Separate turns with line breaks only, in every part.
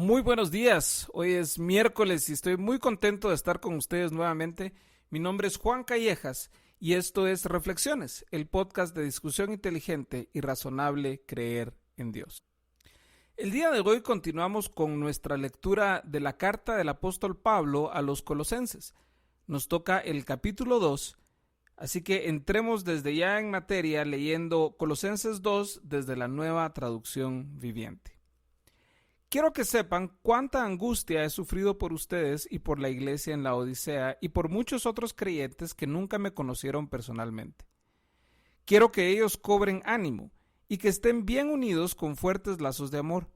Muy buenos días, hoy es miércoles y estoy muy contento de estar con ustedes nuevamente. Mi nombre es Juan Callejas y esto es Reflexiones, el podcast de discusión inteligente y razonable creer en Dios. El día de hoy continuamos con nuestra lectura de la carta del apóstol Pablo a los Colosenses. Nos toca el capítulo 2, así que entremos desde ya en materia leyendo Colosenses 2 desde la Nueva Traducción Viviente. Quiero que sepan cuánta angustia he sufrido por ustedes y por la iglesia en la Odisea y por muchos otros creyentes que nunca me conocieron personalmente. Quiero que ellos cobren ánimo y que estén bien unidos con fuertes lazos de amor.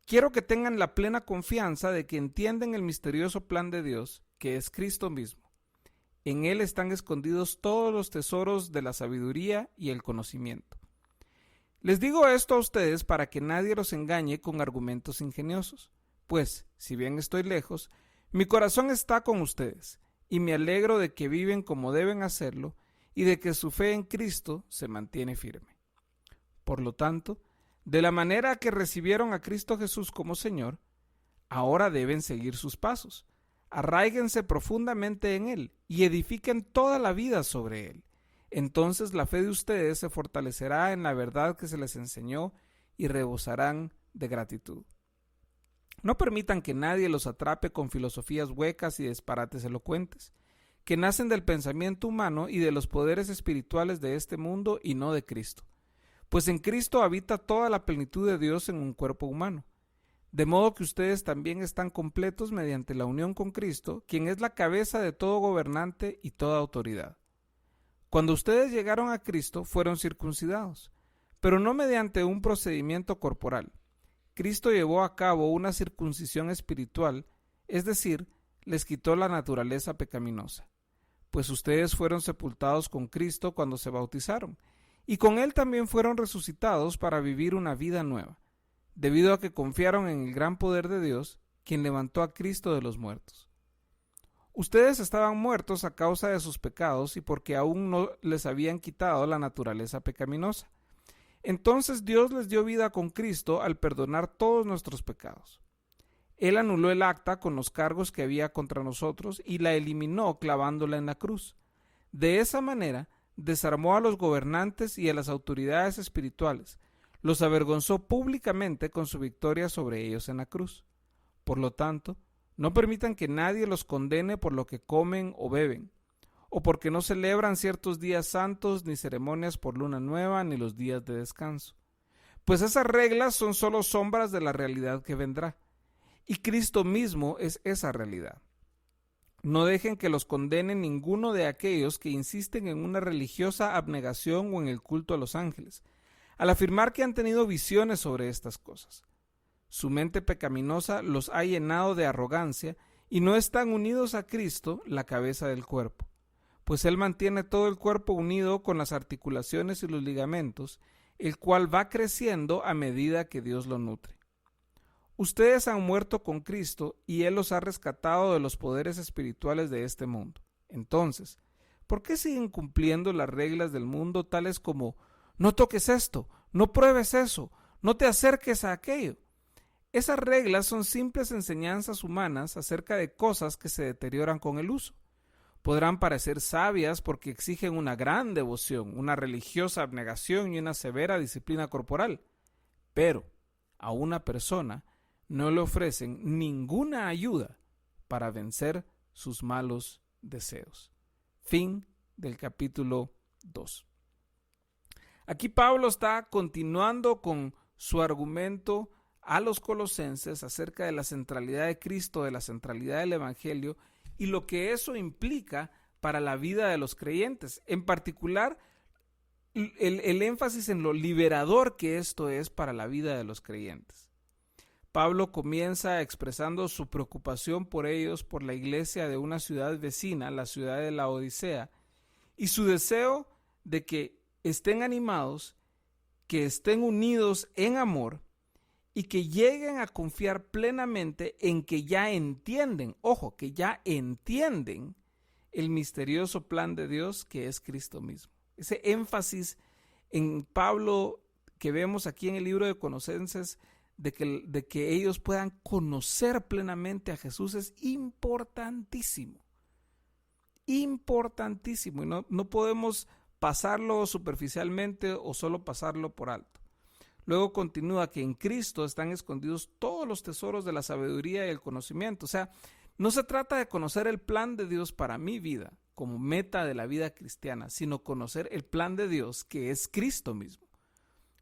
Quiero que tengan la plena confianza de que entienden el misterioso plan de Dios, que es Cristo mismo. En Él están escondidos todos los tesoros de la sabiduría y el conocimiento. Les digo esto a ustedes para que nadie los engañe con argumentos ingeniosos, pues, si bien estoy lejos, mi corazón está con ustedes, y me alegro de que viven como deben hacerlo, y de que su fe en Cristo se mantiene firme. Por lo tanto, de la manera que recibieron a Cristo Jesús como Señor, ahora deben seguir sus pasos. Arráiguense profundamente en Él, y edifiquen toda la vida sobre Él. Entonces la fe de ustedes se fortalecerá en la verdad que se les enseñó y rebosarán de gratitud. No permitan que nadie los atrape con filosofías huecas y disparates elocuentes, que nacen del pensamiento humano y de los poderes espirituales de este mundo y no de Cristo. Pues en Cristo habita toda la plenitud de Dios en un cuerpo humano. De modo que ustedes también están completos mediante la unión con Cristo, quien es la cabeza de todo gobernante y toda autoridad. Cuando ustedes llegaron a Cristo, fueron circuncidados, pero no mediante un procedimiento corporal. Cristo llevó a cabo una circuncisión espiritual, es decir, les quitó la naturaleza pecaminosa. Pues ustedes fueron sepultados con Cristo cuando se bautizaron, y con Él también fueron resucitados para vivir una vida nueva, debido a que confiaron en el gran poder de Dios, quien levantó a Cristo de los muertos. Ustedes estaban muertos a causa de sus pecados y porque aún no les habían quitado la naturaleza pecaminosa. Entonces Dios les dio vida con Cristo al perdonar todos nuestros pecados. Él anuló el acta con los cargos que había contra nosotros y la eliminó clavándola en la cruz. De esa manera desarmó a los gobernantes y a las autoridades espirituales, los avergonzó públicamente con su victoria sobre ellos en la cruz. Por lo tanto, no permitan que nadie los condene por lo que comen o beben, o porque no celebran ciertos días santos, ni ceremonias por luna nueva, ni los días de descanso. Pues esas reglas son solo sombras de la realidad que vendrá, y Cristo mismo es esa realidad. No dejen que los condene ninguno de aquellos que insisten en una religiosa abnegación o en el culto a los ángeles, al afirmar que han tenido visiones sobre estas cosas. Su mente pecaminosa los ha llenado de arrogancia y no están unidos a Cristo, la cabeza del cuerpo, pues Él mantiene todo el cuerpo unido con las articulaciones y los ligamentos, el cual va creciendo a medida que Dios lo nutre. Ustedes han muerto con Cristo y Él los ha rescatado de los poderes espirituales de este mundo. Entonces, ¿por qué siguen cumpliendo las reglas del mundo tales como no toques esto, no pruebes eso, no te acerques a aquello? Esas reglas son simples enseñanzas humanas acerca de cosas que se deterioran con el uso. Podrán parecer sabias porque exigen una gran devoción, una religiosa abnegación y una severa disciplina corporal, pero a una persona no le ofrecen ninguna ayuda para vencer sus malos deseos. Fin del capítulo 2. Aquí Pablo está continuando con su argumento a los colosenses acerca de la centralidad de Cristo, de la centralidad del Evangelio y lo que eso implica para la vida de los creyentes. En particular, el énfasis en lo liberador que esto es para la vida de los creyentes. Pablo comienza expresando su preocupación por ellos, por la iglesia de una ciudad vecina, la ciudad de la Odisea, y su deseo de que estén animados, que estén unidos en amor, y que lleguen a confiar plenamente en que ya entienden, ojo, que ya entienden el misterioso plan de Dios que es Cristo mismo. Ese énfasis en Pablo que vemos aquí en el libro de Colosenses de que ellos puedan conocer plenamente a Jesús es importantísimo. Importantísimo. Y no podemos pasarlo superficialmente o solo pasarlo por alto. Luego continúa que en Cristo están escondidos todos los tesoros de la sabiduría y el conocimiento. O sea, no se trata de conocer el plan de Dios para mi vida como meta de la vida cristiana, sino conocer el plan de Dios que es Cristo mismo.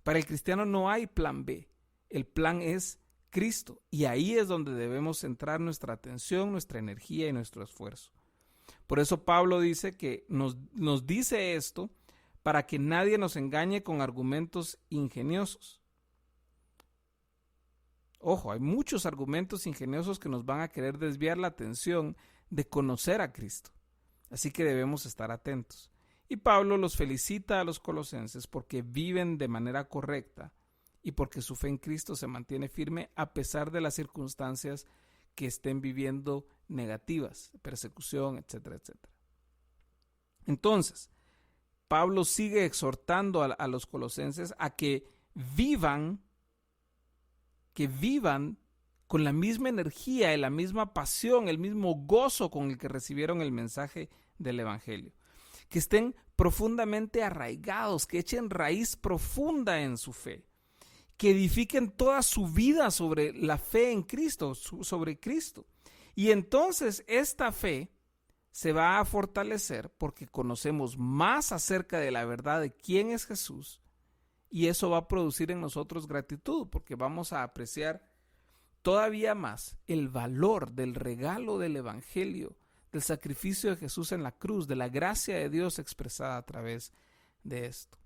Para el cristiano no hay plan B. El plan es Cristo, y ahí es donde debemos centrar nuestra atención, nuestra energía y nuestro esfuerzo. Por eso Pablo dice que nos dice esto para que nadie nos engañe con argumentos ingeniosos. Ojo, hay muchos argumentos ingeniosos que nos van a querer desviar la atención de conocer a Cristo. Así que debemos estar atentos. Y Pablo los felicita a los colosenses porque viven de manera correcta y porque su fe en Cristo se mantiene firme a pesar de las circunstancias que estén viviendo negativas, persecución, etcétera, etcétera. Entonces, Pablo sigue exhortando a los colosenses a que vivan con la misma energía y la misma pasión, el mismo gozo con el que recibieron el mensaje del Evangelio. Que estén profundamente arraigados, que echen raíz profunda en su fe, que edifiquen toda su vida sobre la fe en Cristo, sobre Cristo. Y entonces esta fe se va a fortalecer porque conocemos más acerca de la verdad de quién es Jesús, y eso va a producir en nosotros gratitud porque vamos a apreciar todavía más el valor del regalo del Evangelio, del sacrificio de Jesús en la cruz, de la gracia de Dios expresada a través de esto.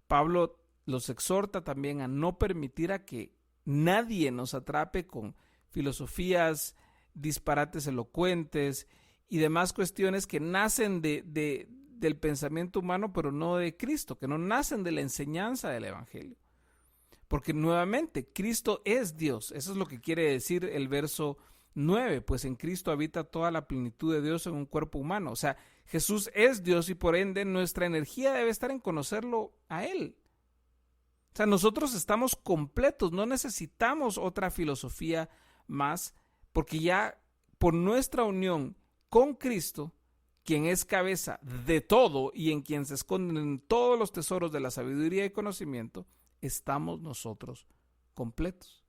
Pablo los exhorta también a no permitir a que nadie nos atrape con filosofías, disparates elocuentes y demás cuestiones que nacen del pensamiento humano, pero no de Cristo, que no nacen de la enseñanza del Evangelio. Porque nuevamente, Cristo es Dios. Eso es lo que quiere decir el verso 9, pues en Cristo habita toda la plenitud de Dios en un cuerpo humano. O sea, Jesús es Dios y por ende nuestra energía debe estar en conocerlo a Él. O sea, nosotros estamos completos, no necesitamos otra filosofía más, porque ya por nuestra unión con Cristo, quien es cabeza de todo y en quien se esconden todos los tesoros de la sabiduría y conocimiento, estamos nosotros completos.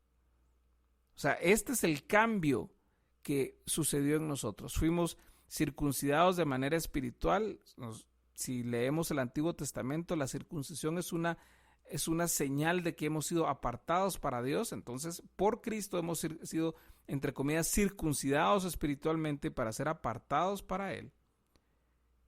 O sea, este es el cambio que sucedió en nosotros. Fuimos circuncidados de manera espiritual. Si leemos el Antiguo Testamento, la circuncisión es una señal de que hemos sido apartados para Dios. Entonces, por Cristo hemos sido, entre comillas, circuncidados espiritualmente para ser apartados para Él.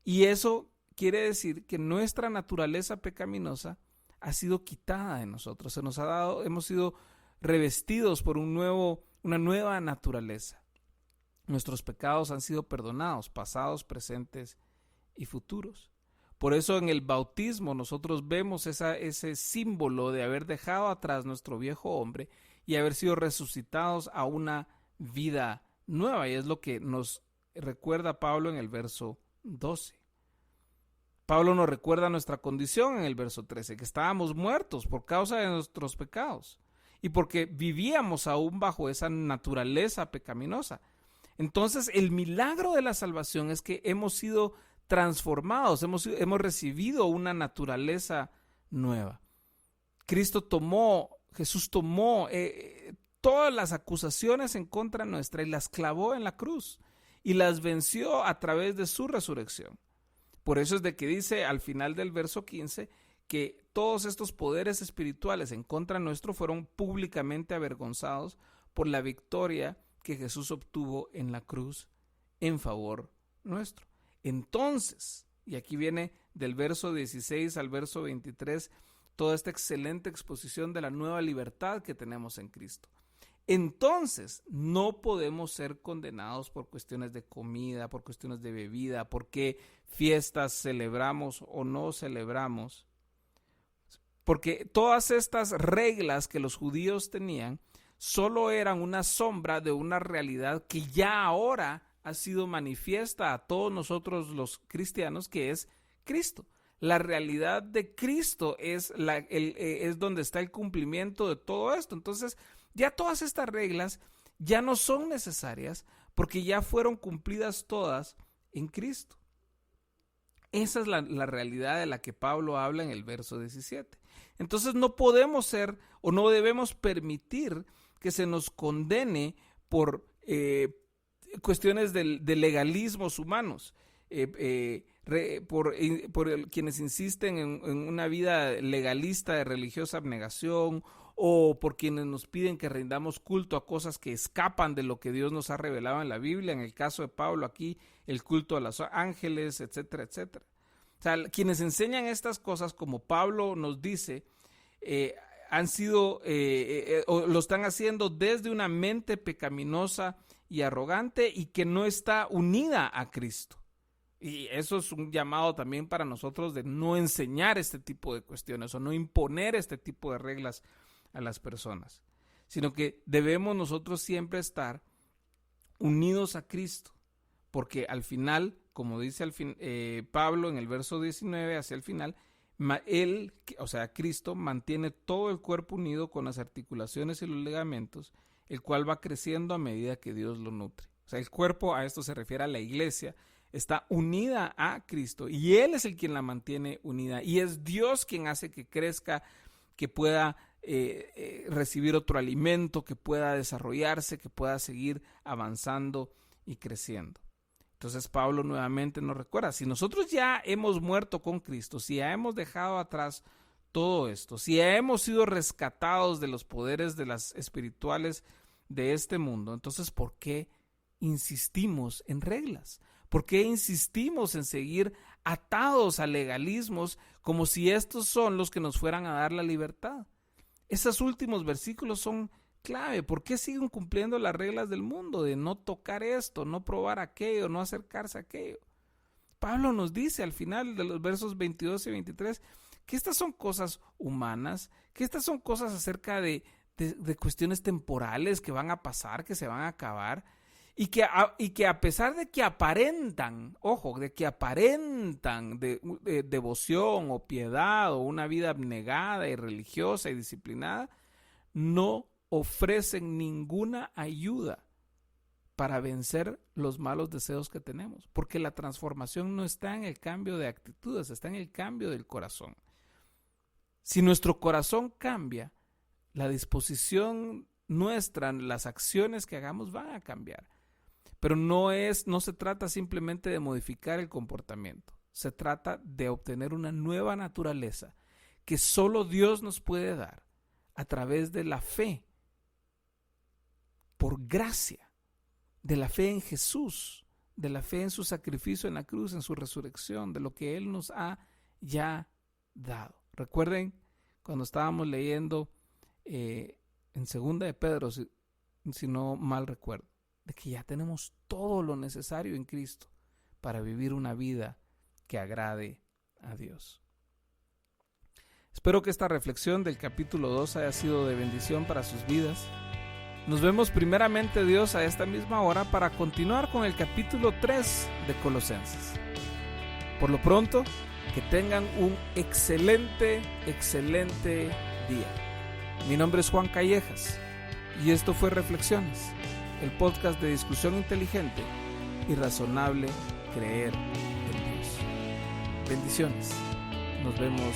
Y eso quiere decir que nuestra naturaleza pecaminosa ha sido quitada de nosotros. Se nos ha dado, hemos sido revestidos por una nueva naturaleza. Nuestros pecados han sido perdonados, pasados, presentes y futuros. Por eso en el bautismo nosotros vemos ese símbolo de haber dejado atrás nuestro viejo hombre y haber sido resucitados a una vida nueva. Y es lo que nos recuerda Pablo en el verso 12. Pablo nos recuerda nuestra condición en el verso 13, que estábamos muertos por causa de nuestros pecados y porque vivíamos aún bajo esa naturaleza pecaminosa. Entonces el milagro de la salvación es que hemos sido transformados, hemos recibido una naturaleza nueva. Jesús tomó todas las acusaciones en contra nuestra y las clavó en la cruz y las venció a través de su resurrección. Por eso es de que dice al final del verso 15 que todos estos poderes espirituales en contra nuestro fueron públicamente avergonzados por la victoria que Jesús obtuvo en la cruz en favor nuestro. Entonces, y aquí viene del verso 16 al verso 23, toda esta excelente exposición de la nueva libertad que tenemos en Cristo. Entonces, no podemos ser condenados por cuestiones de comida, por cuestiones de bebida, por qué fiestas celebramos o no celebramos. Porque todas estas reglas que los judíos tenían solo eran una sombra de una realidad que ya ahora ha sido manifiesta a todos nosotros los cristianos, que es Cristo. La realidad de Cristo es donde está el cumplimiento de todo esto. Entonces, ya todas estas reglas ya no son necesarias porque ya fueron cumplidas todas en Cristo. Esa es la realidad de la que Pablo habla en el verso 17. Entonces no podemos ser o no debemos permitir que se nos condene por cuestiones de legalismos humanos, por quienes insisten en una vida legalista de religiosa abnegación, o por quienes nos piden que rindamos culto a cosas que escapan de lo que Dios nos ha revelado en la Biblia. En el caso de Pablo aquí, el culto a los ángeles, etcétera, etcétera. O sea, quienes enseñan estas cosas, como Pablo nos dice, han sido o lo están haciendo desde una mente pecaminosa y arrogante y que no está unida a Cristo. Y eso es un llamado también para nosotros de no enseñar este tipo de cuestiones o no imponer este tipo de reglas a las personas, sino que debemos nosotros siempre estar unidos a Cristo, porque al final, como dice Pablo en el verso 19 hacia el final, él, o sea, Cristo mantiene todo el cuerpo unido con las articulaciones y los ligamentos, el cual va creciendo a medida que Dios lo nutre. O sea, el cuerpo, a esto se refiere a la iglesia, está unida a Cristo y Él es el quien la mantiene unida y es Dios quien hace que crezca, que pueda recibir otro alimento, que pueda desarrollarse, que pueda seguir avanzando y creciendo. Entonces Pablo nuevamente nos recuerda, si nosotros ya hemos muerto con Cristo, si ya hemos dejado atrás todo esto, si ya hemos sido rescatados de los poderes de las espirituales de este mundo, entonces ¿por qué insistimos en reglas? ¿Por qué insistimos en seguir atados a legalismos como si estos son los que nos fueran a dar la libertad? Esos últimos versículos son clave. ¿Por qué siguen cumpliendo las reglas del mundo de no tocar esto, no probar aquello, no acercarse a aquello? Pablo nos dice al final de los versos 22 y 23 que estas son cosas humanas, que estas son cosas acerca de cuestiones temporales que van a pasar, que se van a acabar, y que a pesar de que aparentan, ojo, de que aparentan devoción o piedad o una vida abnegada y religiosa y disciplinada, no ofrecen ninguna ayuda para vencer los malos deseos que tenemos, porque la transformación no está en el cambio de actitudes, está en el cambio del corazón. Si nuestro corazón cambia, la disposición nuestra, las acciones que hagamos van a cambiar. Pero no se trata simplemente de modificar el comportamiento, se trata de obtener una nueva naturaleza que solo Dios nos puede dar a través de la fe, por gracia, de la fe en Jesús, de la fe en su sacrificio en la cruz, en su resurrección, de lo que Él nos ha ya dado. Recuerden cuando estábamos leyendo en 2 de Pedro, si no mal recuerdo, de que ya tenemos todo lo necesario en Cristo para vivir una vida que agrade a Dios. Espero que esta reflexión del capítulo 2 haya sido de bendición para sus vidas. Nos vemos primeramente Dios a esta misma hora para continuar con el capítulo 3 de Colosenses. Por lo pronto, que tengan un excelente día. Mi nombre es Juan Callejas y esto fue Reflexiones, el podcast de discusión inteligente y razonable creer en Dios. Bendiciones. Nos vemos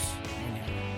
mañana.